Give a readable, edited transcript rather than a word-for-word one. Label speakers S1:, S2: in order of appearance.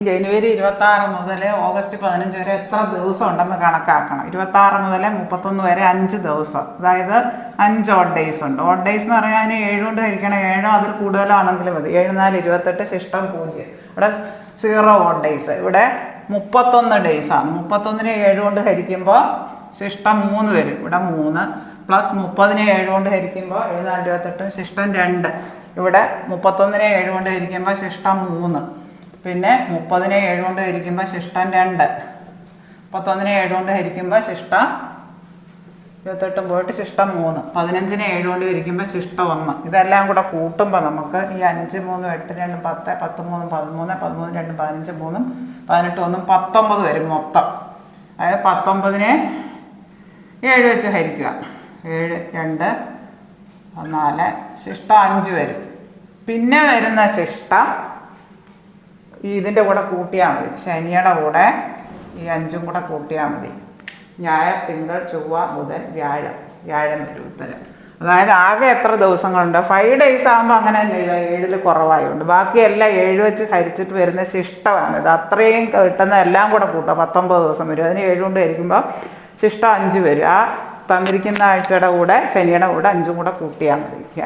S1: ജനുവരി 26 മുതൽ ഓഗസ്റ്റ് 15 വരെ എത്ര ദിവസം ഉണ്ടെന്ന് കണക്കാക്കണം. 26 മുതൽ 31 വരെ 5 ദിവസം, അതായത് 5 ഓഡ് ഡേയ്സ് ഉണ്ട്. ഓഡ് ഡേയ്സ് എന്ന് പറഞ്ഞാൽ അതിന് 7 കൊണ്ട് ഹരിക്കണം. 7 അതിൽ കൂടുതലാണെങ്കിലും മതി. 7 4 28 ശിഷ്ടം 0. ഇവിടെ 0 ഓഡ് ഡേയ്സ്. ഇവിടെ 31 ഡേയ്സാണ്. 31നെ 7 കൊണ്ട് ഹരിക്കുമ്പോൾ ശിഷ്ടം 3 വരും. ഇവിടെ 3 പ്ലസ് 30നെ 7 കൊണ്ട് ഹരിക്കുമ്പോൾ 7 4 28 ശിഷ്ടം 2. ഇവിടെ 31നെ 7 കൊണ്ട് ഹരിക്കുമ്പോൾ ശിഷ്ടം 3. പിന്നെ 30നെ 7 കൊണ്ട് ഹരിക്കുമ്പോൾ ശിഷ്ടം 2. 31നെ 7 കൊണ്ട് ഹരിക്കുമ്പോൾ ശിഷ്ടം 28 പോയിട്ട് ശിഷ്ടം 3. 15നെ 7 കൊണ്ട് ഹരിക്കുമ്പോൾ ശിഷ്ടം 1. ഇതെല്ലാം കൂടെ കൂട്ടുമ്പോൾ നമുക്ക് ഈ 5 3 8 2 10 10 3 13 13 2 15 3 18 1 19 വരും മൊത്തം. അതായത് 19നെ 7 വെച്ച് ഹരിക്കുക. 7 2 4 ശിഷ്ടം 5 വരും. പിന്നെ വരുന്ന ശിഷ്ടം ഇതിൻ്റെ കൂടെ കൂട്ടിയാൽ മതി. ശനിയുടെ കൂടെ ഈ 5ഉം കൂടെ കൂട്ടിയാൽ മതി. ഞായർ തിങ്കൾ ചൊവ്വ ബുധൻ വ്യാഴം വരും ഉത്തരം. അതായത് ആകെ എത്ര ദിവസങ്ങളുണ്ട്? 5 ഡേയ്സ് ആകുമ്പോൾ അങ്ങനെ തന്നെ എഴുതാം. 7ൽ കുറവായതുകൊണ്ട് ബാക്കിയെല്ലാം 7 വെച്ച് ഹരിച്ചിട്ട് വരുന്ന ശിഷ്ടമാണ്. ഇത് അത്രയും കിട്ടുന്ന എല്ലാം കൂടെ കൂട്ടാം. 19 ദിവസം വരും. അതിന് 7 കൊണ്ട് ഹരിക്കുമ്പോൾ ശിഷ്ടം 5 വരും. ആ തന്നിരിക്കുന്ന ആഴ്ചയുടെ കൂടെ ശനിയുടെ കൂടെ 5ഉം കൂടെ കൂട്ടിയാൽ മതി.